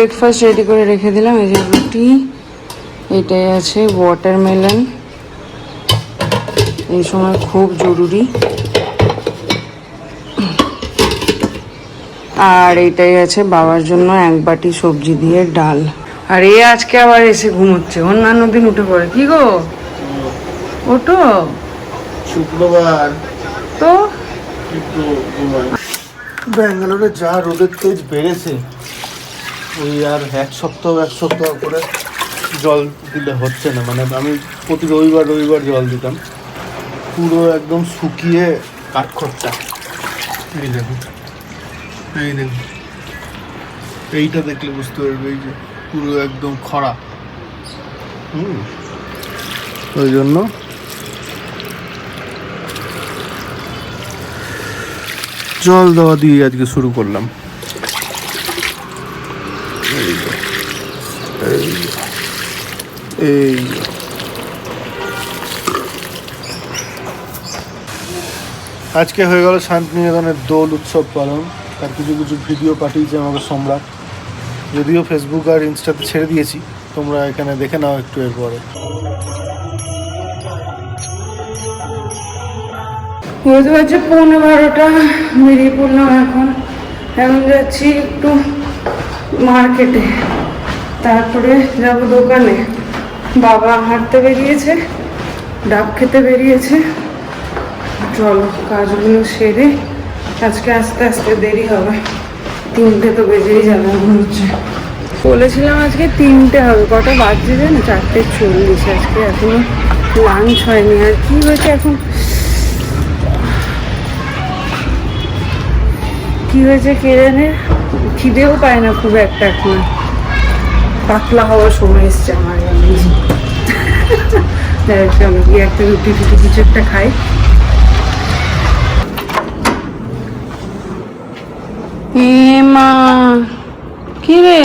Breakfast ready করে রেখে দিলাম। এই যে রুটি, এটাই আছে ওয়াটারমেলন, এই সময় খুব জরুরি। আর এটাই আছে বাবার জন্য এক বাটি সবজি দিয়ে ডাল। আর এ আজকে আবার এসে ঘুমোচ্ছে, অন্যান্য দিন উঠে পড়ে। কি গো ওঠো, শুক্রবার তো ব্যাঙ্গালোরে যা রোদের তেজ বেড়েছে, ওই আর এক সপ্তাহ করে জল দিলে হচ্ছে না। মানে আমি প্রতি রবিবার জল দিতাম, পুরো একদম শুকিয়ে কাঠখোট্টা। এই দেখুন, এইটা দেখলে বুঝতে পারবে, এই যে পুরো একদম খরা। ওই জন্য জল দেওয়া দিয়ে আজকে শুরু করলাম। এই আজকে হয়ে গেল শান্তিনিকেতনের দোল উৎসব পালন। তার কিছু ভিডিও পাঠিয়েছে আমাকে সম্রাট, যদিও ফেসবুক আর ইনস্টাতে ছেড়ে দিয়েছি, তোমরা এখানে দেখে নাও একটু এরপরে। বুঝতে পারছি 11:15 বেরিয়ে পড়লাম। এখন যাচ্ছি একটু মার্কেটে, তারপরে যাব দোকানে। বাবা হাঁটতে বেরিয়েছে, ডাব খেতে বেরিয়েছে। চলো কাজগুলো সেরে, আজকে আস্তে আস্তে দেরি হবে, 3টে তো বেজেই যাবে মনে হচ্ছে। বলেছিলাম আজকে 3টে হবে, কটা বাজছে জানো? 4:40। আজকে এখনো লাঞ্চ হয়নি। আর কি হয়েছে এখন, কি হয়েছে কে জানে, খিদেও পায় না খুব একটা এখন। পাতলা হওয়ার সময় এসছে আমার। চলো গিয়ে একটা রুটি কিছু একটা খাই। মা কি রে,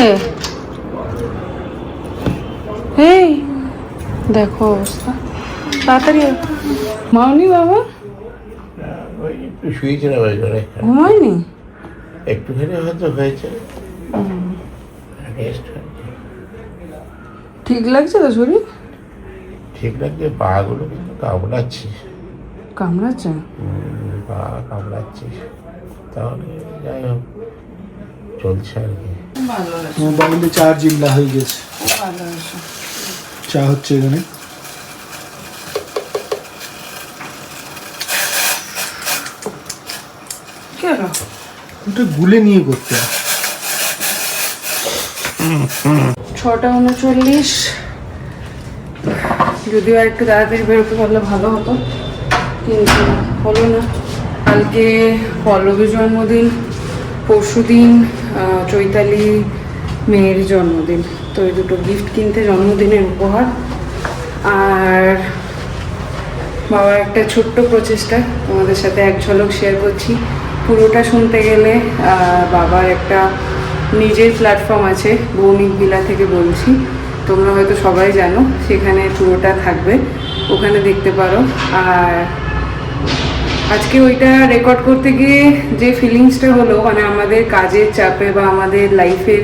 এই দেখো অবস্থা। তাড়াতাড়ি মাওনি বাবা একটু শুয়েছিলাম, ঘুমায়নি, একটুখানি হয়তো হয়েছে। ঠিক লাগছে তো শরীর? ঠিক লাগছে, পা গুলো কিন্তু কামড়াচ্ছি। কামড়াচ্ছে? পা কামড়াচ্ছি, তাহলে যাই হোক চলছে আর কি। মোবাইলে চার্জ ইল্লা হয়ে গেছে। চা হচ্ছে এখানে। ওটা গুলে নিয়ে করতে। 6:39। যদিও আর একটু তাড়াতাড়ি বেরোতে পারলে ভালো হতো, কিন্তু হলো না। কালকে পল্লবীর জন্মদিন, পরশুদিন চৈতালি মেয়ের জন্মদিন। তো এই দুটো গিফট কিনতে, জন্মদিনের উপহার। আর বাবার একটা ছোট্ট প্রচেষ্টা তোমাদের সাথে এক ঝলক শেয়ার করছি। পুরোটা শুনতে গেলে বাবার একটা নিজের প্ল্যাটফর্ম আছে, ভৌমিক ভিলা থেকে বলছি, তোমরা হয়তো সবাই জানো, সেখানে পুরোটা থাকবে, ওখানে দেখতে পারো। আর আজকে ওইটা রেকর্ড করতে গিয়ে যে ফিলিংসটা হলো, মানে আমাদের কাজের চাপে বা আমাদের লাইফের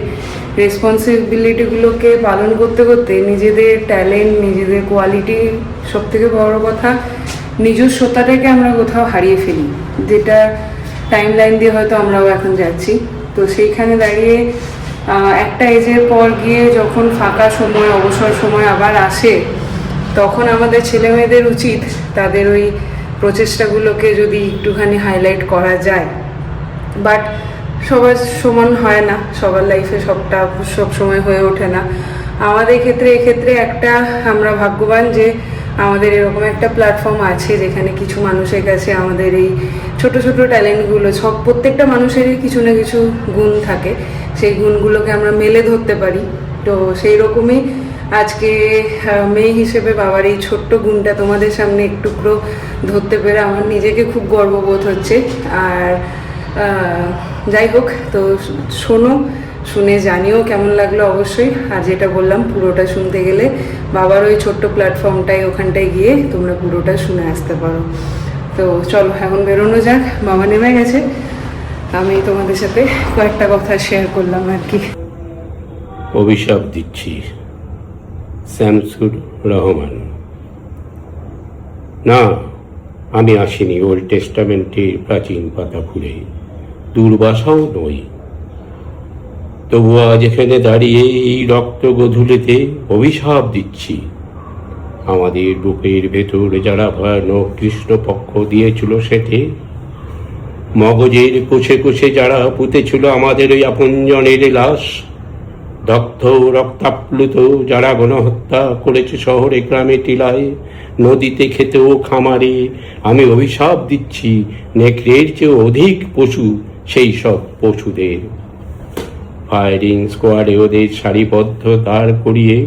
রেসপন্সিবিলিটিগুলোকে পালন করতে করতে নিজেদের ট্যালেন্ট, নিজেদের কোয়ালিটি, সব থেকে বড় কথা নিজস্বতাটাকে আমরা কোথাও হারিয়ে ফেলি, যেটা টাইম লাইন দিয়ে হয়তো আমরাও এখন যাচ্ছি। তো সেইখানে দাঁড়িয়ে একটা এজের পর গিয়ে যখন ফাঁকা সময়, অবসর সময় আবার আসে, তখন আমাদের ছেলে মেয়েদের উচিত তাদের ওই প্রচেষ্টাগুলোকে যদি একটুখানি হাইলাইট করা যায়। বাট সবার সমান হয় না, সবার লাইফে সবটা সব সময় হয়ে ওঠে না। আমাদের ক্ষেত্রে এক্ষেত্রে একটা আমরা ভাগ্যবান যে আমাদের এরকম একটা প্ল্যাটফর্ম আছে, যেখানে কিছু মানুষের কাছে আমাদের এই ছোট ছোট ট্যালেন্টগুলো, প্রত্যেকটা মানুষেরই কিছু না কিছু গুণ থাকে, সেই গুণগুলোকে আমরা মেলে ধরতে পারি। তো সেই রকমই আজকে মেয়ে হিসেবে বাবার এই ছোট্ট গুণটা তোমাদের সামনে একটুকরো ধরতে পেরে আমার নিজেকে খুব গর্ববোধ হচ্ছে। আর যাই হোক, তো শোনো, শুনে জানিও কেমন লাগলো অবশ্যই। আর যেটা বললাম, পুরোটা শুনতে গেলে বাবার ওই ছোট্ট প্ল্যাটফর্মটাই, ওখানটায় গিয়ে তোমরা পুরোটা শুনে আসতে পারো। তো চলো এখন বেরোনো যাক, বাবা নেমে গেছে, আমি তোমাদের সাথে কয়েকটা কথা শেয়ার করলাম আর কি। অভিশাপ দিচ্ছি। শামসুর রহমান। না, আমি আসিনি ওল্ড টেস্টামেন্টের প্রাচীন পাতা খুলে, দুর্বাসাও নই। তবু আজ এখানে দাঁড়িয়ে এই রক্ত গধূলিতে অভিশাপ দিচ্ছি। আমাদের বুকের ভেতর যারা ভয়ানক কৃষ্ণপক্ষ দিয়েছিল সেতে, মগজের কোষে কোষে যারা পুঁতেছিল আমাদের ওই আপনজনের লাশ, দগ্ধ রক্তাপ্লুত যারা গণহত্যা করেছে শহরে গ্রামে টিলায়, নদীতে খেতেও খামারে, আমি অভিশাপ দিচ্ছি নেকড়ের চেয়ে অধিক পশু সেই সব পশুদের। ফায়ারিং স্কোয়াডে ওদের সারিবদ্ধ দাঁড় করিয়ে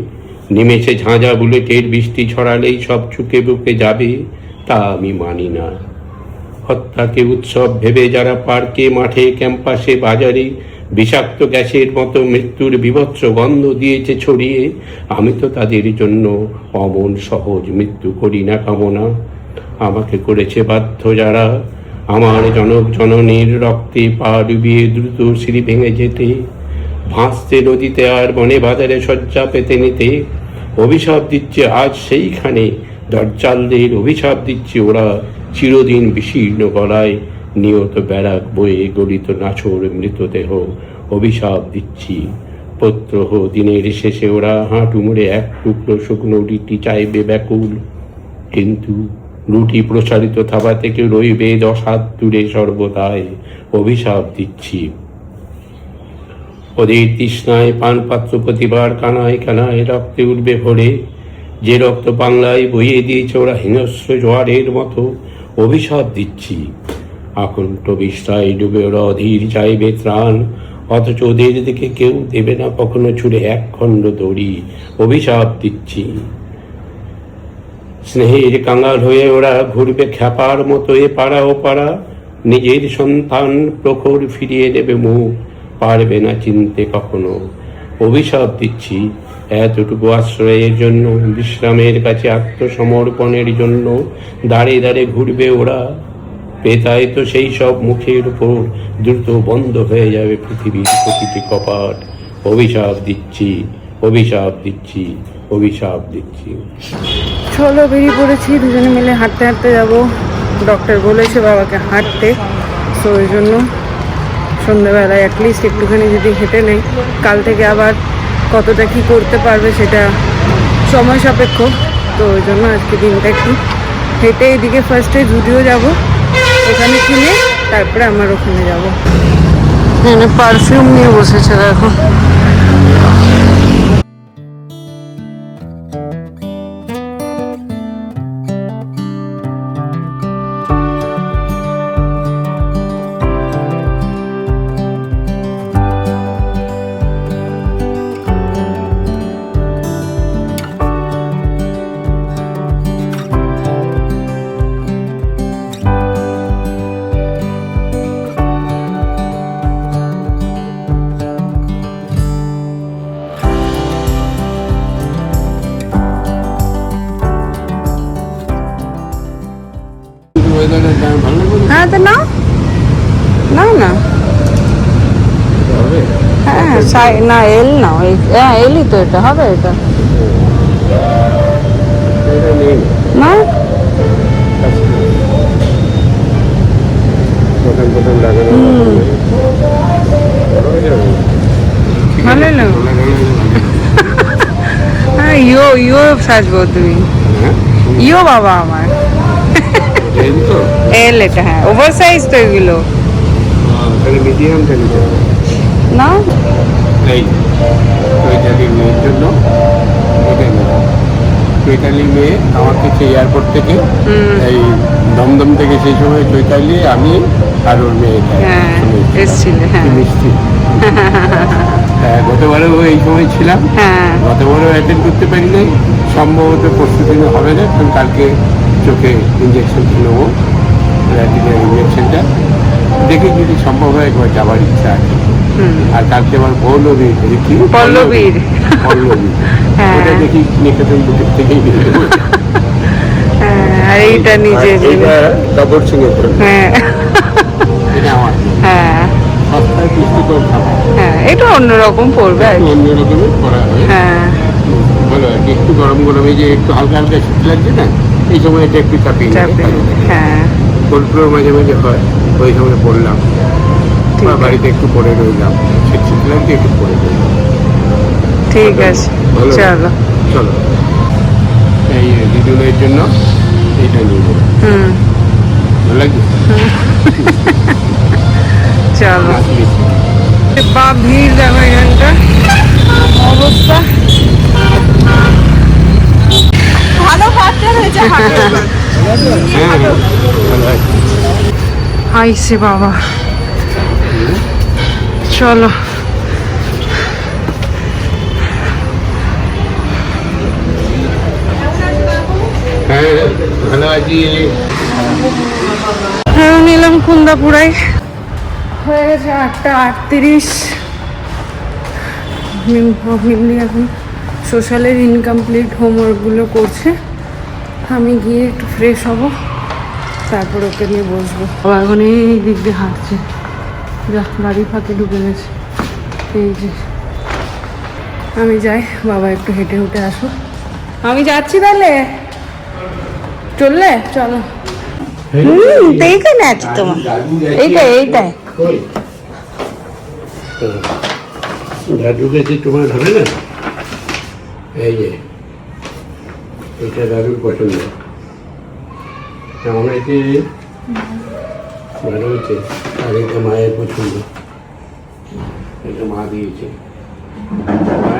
নেমেছে ঝাঁঝা বুলেটের, বৃষ্টি ছড়ালেই সব চুকে বুকে যাবে, তা আমি মানি না। হত্যাকে উৎসব ভেবে যারা পার্কে, মাঠে, ক্যাম্পাসে, বাজারে বিষাক্ত গ্যাসের মতো মৃত্যুর বীভৎস গন্ধ দিয়েছে ছড়িয়ে, আমি তো তাদের জন্য অমন সহজ মৃত্যু করি না কামনা। আমাকে করেছে বাধ্য যারা আমার জনক জননীর রক্তে পা ডুবিয়ে দ্রুত সিঁড়ি ভেঙে যেতে, ভাসতে নদীতে আর বনে বাজারে শয্যা পেতে নিতে। অভিশাপ দিচ্ছে আজ সেইখানে দরজালদের, অভিশাপ দিচ্ছে ওরা চিরদিন বিশীর্ণ গলায় নিয়ত ব্যারাক বয়ে গলিত নাছর মৃতদেহ। অভিশাপ দিচ্ছি প্রত্যহ দিনের শেষে ওরা হাঁটু মুড়ে এক টুকরো শুকনো রুটি চাইবে ব্যাকুল, কিন্তু রুটি প্রসারিত থাবা থেকে রইবে 10 হাত দূরে সর্বদাই। অভিশাপ দিচ্ছি ওদের তৃষ্ণায় পানপাত্র প্রতিবার কানায় কানায় রক্তে উঠবে ভরে, যে রক্ত বাংলায় বইয়ে দিয়েছে ওরা হিংস্র জোয়ারের মতো। অভিশাপ দিচ্ছি আকণ্ঠ বিস্তায় ডুবে ওরা অধীর চাইবে ত্রাণ, অথচ ওদের দিকে কেউ দেবে না কখনো ছুড়ে এক খণ্ড দড়ি। অভিশাপ দিচ্ছি স্নেহের কাঙাল হয়ে ওরা ঘুরবে খ্যাপার মতো এ পাড়া ও পাড়া, নিজের সন্তান প্রখর ফিরিয়ে নেবে মুখ, পারবে না চিনতে কখনো। অভিশাপ দিচ্ছি এতটুকু আশ্রয়ের জন্য, বিশ্রামের কাছে আত্মসমর্পণের জন্য দাঁড়ে দাঁড়ে ঘুরবে ওরা, পেতায় তো সেই সব মুখের উপর দ্রুত বন্ধ হয়ে যাবে পৃথিবীর প্রতিটি কপাট। অভিশাপ দিচ্ছি, অভিশাপ দিচ্ছি, অভিশাপ দিচ্ছি। চলো বেরিয়ে পড়েছি, দুজনে মিলে হাঁটতে হাঁটতে যাব। ডক্টর বলেছে বাবাকে হাঁটতে, তো ওই জন্য সন্ধ্যেবেলায় অ্যাটলিস্ট একটুখানি যদি হেঁটে নেই, কাল থেকে আবার কতটা কি করতে পারবে সেটা সময় সাপেক্ষ। তো ওই জন্য আজকে দিনটা একটু হেঁটে, এদিকে ফার্স্টে জুডিও যাব, ওখানে কিনে তারপরে আমার ওখানে যাব। এখানে পারফিউম নিয়ে বসেছে দেখো। হ্যাঁ তো নাও নাও না, হ্যাঁ না এল নাও, হ্যাঁ এলই তো, এটা হবে, এটা না ভালো না। হ্যাঁ ইও ইও সাজবো তুমি, ইও বাবা আমার এল, এটা হ্যাঁ ওভার সাইজ তো এগুলো না। এই চৈতালির মেয়ের জন্য চৈতালি মেয়ে আমাকে সেই এয়ারপোর্ট থেকে, এই দমদম থেকে সেই সময় চৈতালি, আমি আর ওর মেয়ে এসেছিল। হ্যাঁ মিষ্টি। হ্যাঁ গতবারেও এই সময় ছিলাম, গতবারেও অ্যাটেন্ড করতে পারি নাই, সম্ভবত পরশু দিনে হবে না, কারণ কালকে চোখে ইঞ্জেকশন নেবো, র্যাটিনার ইঞ্জেকশনটা, দেখে যদি সম্ভব হয় একবার যাওয়ার ইচ্ছা আছে। আর কালকে আমার পল্লবীর দেখি, পল্লবীর ওটা দেখি নিকেতন বুকের থেকেই আর এইটা নিজে ডবর সিং এর, হ্যাঁ এটা আমার হ্যাঁ সপ্তাহে পুষ্টিকর খাবার। হ্যাঁ এটা অন্যরকম পড়বে আর কি। অন্য রকমের করা হয়, হ্যাঁ ভালো আর কি। একটু গরম গরমে যে একটু হালকা হালকা শীত লাগছে না, এই সময় এটা একটু চাপিয়ে নিলে চাপে ভালো লাগে। হ্যাঁ কোল্ড্রো মাঝে মাঝে হয়, ওই সময় পড়লাম, ঠিক বা আছে। বাড়িতে একটু পরে রইলাম, শীত শীত লাগছে একটু পরে রইলাম। ঠিক আছে ভালো। চলো। চলো, এই দিদুনের জন্য এইটা নিয়ে নেবো, হুম ভালো লাগছে। চলো। আসলে বা ভিড় দেখো এখানটা অবস্থা। ভালো ফার্স্টার হয়েছে হাঁটুর উপর। হ্যাঁ ভালো আছে। আইসে বাবা, চলো। হ্যাঁ ভালো আছি। এখন এলাম কুন্দাপুরায়, হয়ে গেছে 8:38। মিমলি এখন সোশ্যালের ইনকমপ্লিট হোমওয়ার্কগুলো করছে, আমি গিয়ে একটু ফ্রেশ হব, তারপর ওকে নিয়ে বসবো। বাবা এখন এই দিক দিয়ে হাঁটছে, যা বাড়ি ফাঁকে ঢুকে গেছে। এই যে আমি যাই, বাবা একটু হেঁটে হেঁটে আসো। আমি যাচ্ছি তাহলে, চললে চলো। এইখানে আছে তোমার, এইটাই দাদু গেছে তোমার হবে না, এই যে এটা দাদুর পছন্দ, আমার হয়েছে ভালো হয়েছে। আর এটা মায়ের পছন্দ, এটা মা দিয়েছে।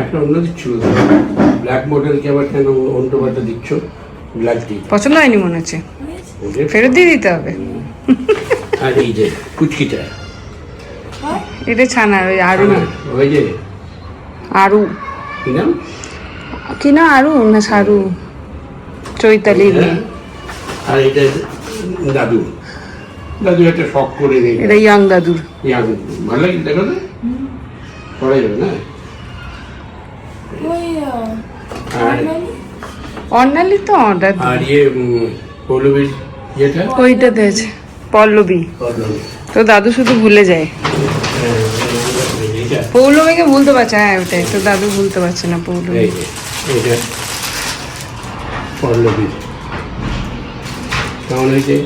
একটা অন্য দিচ্ছিল, ব্ল্যাক মডেলকে আবার কেন অন্যটা দিচ্ছ? ব্ল্যাক দিয়ে পছন্দ হয়নি মনে হচ্ছে, ফেরত দিয়ে দিতে হবে। আর এই যে কুচকিটা, এটা ছানার ওই আরু, ওই যে আরু কি নাম, কি না আরু না সারু, চৈতালির মেয়ে। আর এটা দাদু, দাদু একটা শখ করে দিই, এটা ইয়াং দাদুর। ভালো লাগে দেখো না, করা যাবে না। ওই আর অর্ণালি তো অর্ডার, আর ইয়ে পৌলবীর ইয়েটা ওইটা দিয়েছে পল্লবী। তো দাদু শুধু ভুলে যায়, এইটা পৌলমীকে ভুলতে পারছে। হ্যাঁ ওটাই তো, দাদু ভুলতে পারছে না পৌলমী। এই যে এইটা পল্লবীর কেমন হয়েছে?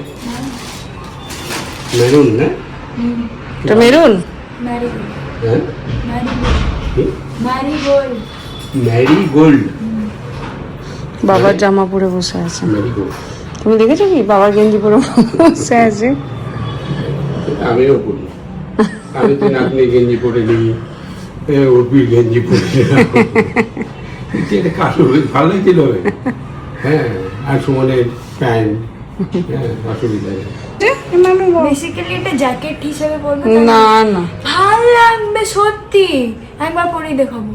মেরুন না, এটা মেরুন, হ্যাঁ ম্যারিগোল্ড। ম্যারি গোল্ড, বাবার জামা পরে বসে আছে। ম্যারি গোল্ড তুমি দেখেছো কি বাবার গেঞ্জি পরে বসে আছে? আমিও করি, আমি তো নাতনি গেঞ্জি পরে নিই, উর্বির গেঞ্জি পরে কাশু ভালো লাগছিল। হ্যাঁ আর সুমনের প্যান্ট, হ্যাঁ অসুবিধা নেই। বেসিক্যালি এটা জ্যাকেট হিসেবে পরবে, না না, ভাল লাগবে সত্যি, একবার পরেই দেখাবো।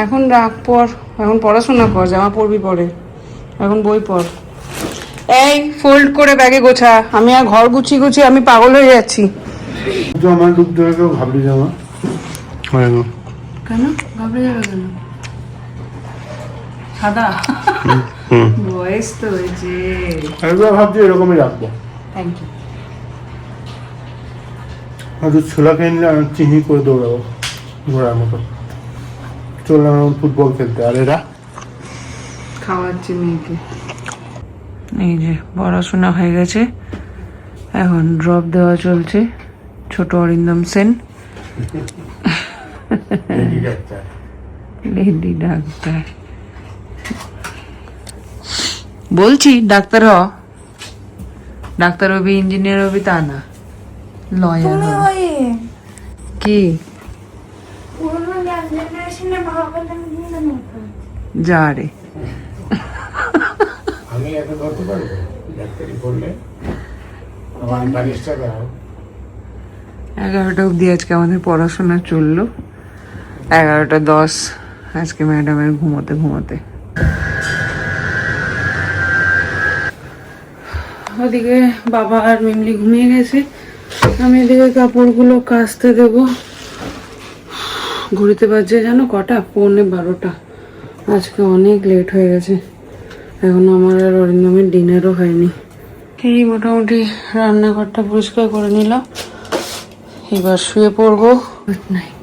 এখন রাখ, পর, এখন পড়াশোনা কর, জামা পরবি পরে, এখন বই পড়। এই ফোল্ড করে ব্যাগে গোছা, আমি আর ঘর গুছিয়ে গুছিয়ে আমি পাগল হয়ে যাচ্ছি। আমার ডুব দেবে কেউ ভাবলি জামা হয় না। কেন ঘাবড়ে যাবে কেন? সাদা বয়স তো হয়েছে। একবার ভাবছি এরকমই রাখবো, থ্যাংক ইউ। হয়তো ছোলাকে নিলে আমি চিহি করে দৌড়াবো ঘোড়ার মতো। চললাম এখন ফুটবল খেলতে, আর এরা খাওয়াচ্ছি মেয়েকে। এই যে পড়াশোনা হয়ে গেছে, এখন ড্রপ দেওয়া চলছে ছোট অরিন্দম সেন, লেডি ডাক্তার। বলছি ডাক্তার হ, ডাক্তার হবি ইঞ্জিনিয়ার হবি তা না, লয়ার তুমি হবি। ওই কি পুরোনো জেনারেশনের ভাবনা যা রে, আমি এত করতে পারবো ডাক্তারি করলে আমার বালিশটা দাও। 11টা অবধি আজকে আমাদের পড়াশোনা চললো, 11:10 আজকে ম্যাডামের ঘুমোতে ঘুমোতে। ওদিকে বাবা আর মিমলি ঘুমিয়ে গেছে, আমি এদিকে কাপড়গুলো কাচতে দেবো। ঘুরিতে বাজছে জানো কটা, 11:45। আজকে অনেক লেট হয়ে গেছে, এখন আমার আর অরিন্দমের ডিনারও হয়নি। এই মোটামুটি রান্নাঘরটা পরিষ্কার করে নিলাম, এবার শুয়ে পড়বো। Good night.